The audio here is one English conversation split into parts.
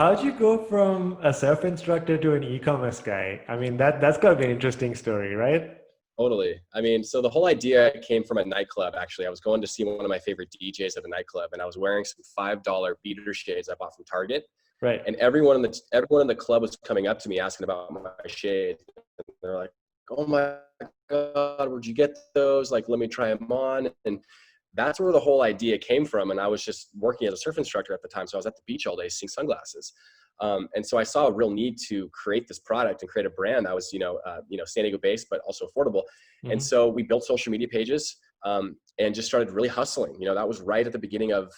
How'd you go from a surf instructor to an e-commerce guy? I mean, that's got to be an interesting story, right? Totally. I mean, so the whole idea came from a nightclub, actually. I was going to see one of my favorite DJs at a nightclub, and I was wearing some $5 beater shades I bought from Target. Right. And everyone in the club was coming up to me asking about my shades. They're like, "Oh my God, where'd you get those? Like, let me try them on." And that's where the whole idea came from. And I was just working as a surf instructor at the time. So I was at the beach all day seeing sunglasses. And so I saw a real need to create this product and create a brand that was, San Diego based, but also affordable. And Hmm. so we built social media pages and just started really hustling. That was right at the beginning of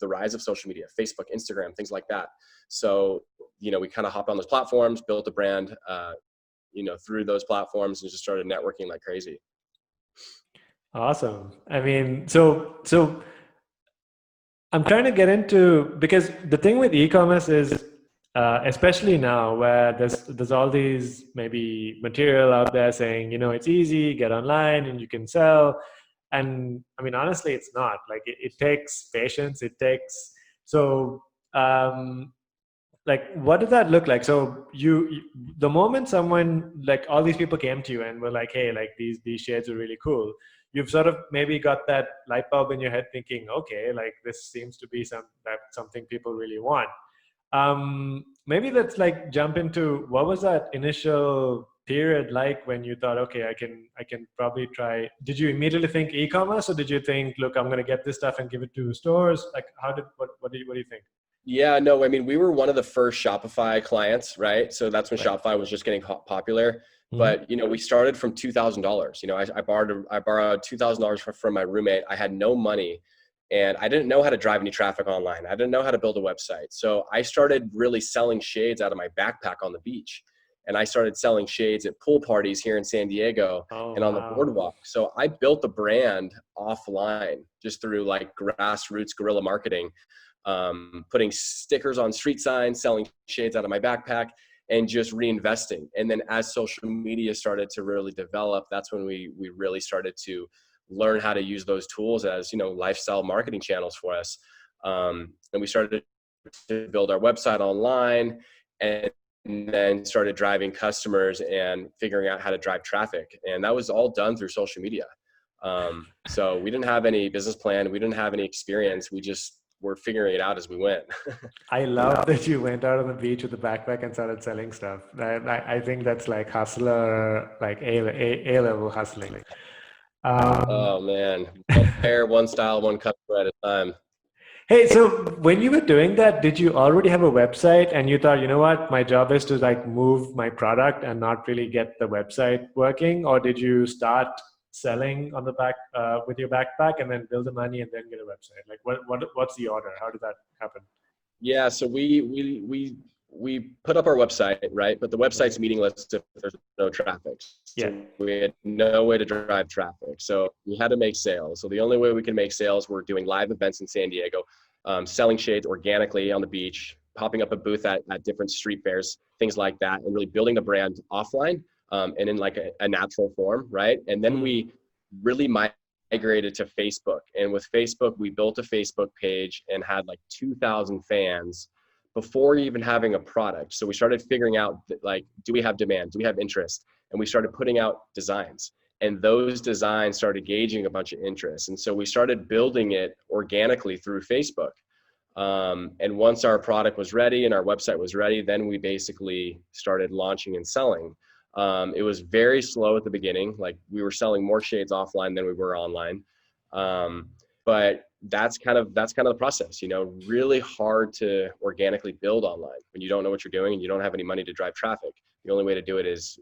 the rise of social media, Facebook, Instagram, things like that. So, we kind of hopped on those platforms, built a brand, through those platforms and just started networking like crazy. Awesome. I mean, so I'm trying to get into because the thing with e-commerce is, especially now where there's all these maybe material out there saying, it's easy, get online and you can sell. And I mean, honestly, it's not. Like it takes patience. It takes so um, like what did that look like? So the moment someone like all these people came to you and were like, hey, like these shades are really cool, you've sort of maybe got that light bulb in your head thinking, okay, like this seems to be something people really want. Maybe let's like jump into what was that initial period like when you thought, okay, I can probably try. Did you immediately think e-commerce, or did you think, look, I'm going to get this stuff and give it to stores? Like what do you think? Yeah, no, I mean, we were one of the first Shopify clients, right? So that's when Right. Shopify was just getting popular. Mhm. But we started from $2,000. I borrowed $2,000 from my roommate. I had no money, and I didn't know how to drive any traffic online. I didn't know how to build a website. So I started really selling shades out of my backpack on the beach, and I started selling shades at pool parties here in San Diego Oh, and on the wow. boardwalk. So I built the brand offline just through like grassroots guerrilla marketing, putting stickers on street signs, selling shades out of my backpack, and just reinvesting. And then as social media started to really develop, that's when we really started to learn how to use those tools as lifestyle marketing channels for us. And we started to build our website online, and then started driving customers and figuring out how to drive traffic. And that was all done through social media. So we didn't have any business plan. We didn't have any experience. We just were figuring it out as we went. I love that you went out on the beach with a backpack and started selling stuff. I think that's like hustler, like A level hustling. Um, Oh man, one pair, one style, one customer at a time. hey, so when you were doing that, did you already have a website and you thought, you know what, my job is to like move my product and not really get the website working? Or did you start selling on the back with your backpack and then build the money and then get a website? Like what's the order? How did that happen? Yeah, so we put up our website, right? But the Right. website's meaningless if there's no traffic. Yeah. So we had no way to drive traffic. So we had to make sales. So the only way we can make sales were doing live events in San Diego, selling shades organically on the beach, popping up a booth at different street fairs, things like that, and really building the brand offline, and in like a natural form, right? And then Mm. we really migrated to Facebook. And with Facebook, we built a Facebook page and had like 2,000 fans before even having a product. So we started figuring out like, do we have demand? Do we have interest? And we started putting out designs. And those designs started gauging a bunch of interest. And so we started building it organically through Facebook. And once our product was ready and our website was ready, then we basically started launching and selling. It was very slow at the beginning. Like we were selling more shades offline than we were online. Um, but that's kind of the process, really hard to organically build online when you don't know what you're doing and you don't have any money to drive traffic. The only way to do it is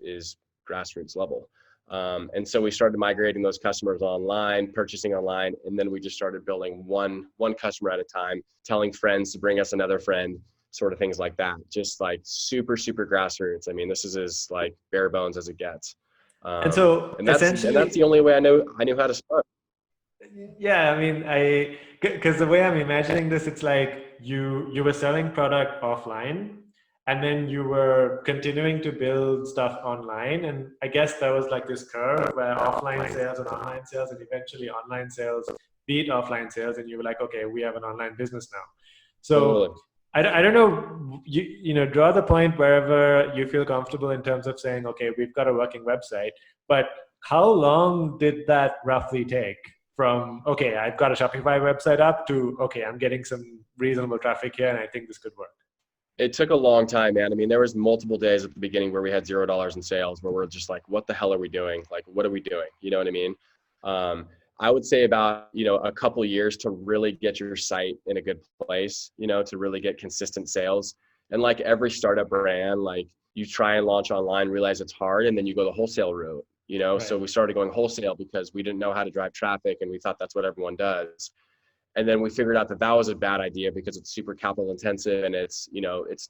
grassroots level. And so we started migrating those customers online, purchasing online, and then we just started building one customer at a time, telling friends to bring us another friend, sort of things like that. Just like super, super grassroots. I mean, this is as like bare bones as it gets. And so And that's the essentially, only way I knew how to start. yeah, I mean, because the way I'm imagining this, it's like you were selling product offline, and then you were continuing to build stuff online, and I guess there was like this curve where offline sales and online sales, and eventually online sales beat offline sales, and you were like, okay, we have an online business now. So Totally. I don't know, draw the point wherever you feel comfortable in terms of saying, okay, we've got a working website, but how long did that roughly take from, okay, I've got a Shopify website up to, okay, I'm getting some reasonable traffic here and I think this could work? It took a long time, man. I mean, there was multiple days at the beginning where we had $0 in sales, where we're just like, what the hell are we doing? Like, what are we doing? You know what I mean? Um, I would say about, a couple of years to really get your site in a good place, to really get consistent sales. And like every startup brand, like you try and launch online, realize it's hard, and then you go the wholesale route. Right. So we started going wholesale because we didn't know how to drive traffic and we thought that's what everyone does. And then we figured out that that was a bad idea because it's super capital intensive and it's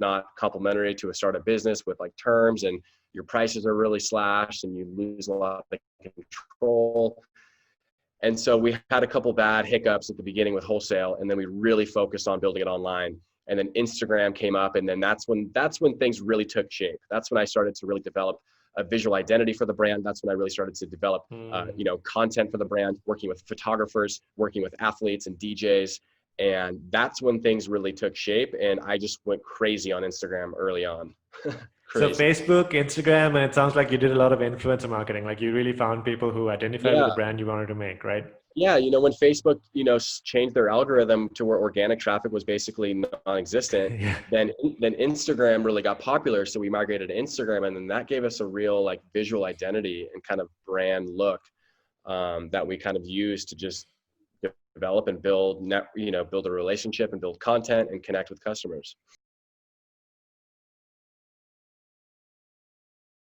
not complementary to a startup business with like terms, and your prices are really slashed and you lose a lot of control. And so we had a couple bad hiccups at the beginning with wholesale, and then we really focused on building it online. And then Instagram came up, and then that's when things really took shape. That's when I started to really develop a visual identity for the brand. That's when I really started to develop, content for the brand, working with photographers, working with athletes and DJs. And that's when things really took shape. And I just went crazy on Instagram early on. So Crazy. Facebook, Instagram, and it sounds like you did a lot of influencer marketing. Like you really found people who identified with Yeah. the brand you wanted to make, right? Yeah, when Facebook, changed their algorithm to where organic traffic was basically non-existent, Yeah. then Instagram really got popular. So we migrated to Instagram, and then that gave us a real like visual identity and kind of brand look, that we kind of used to just develop and build build a relationship and build content and connect with customers.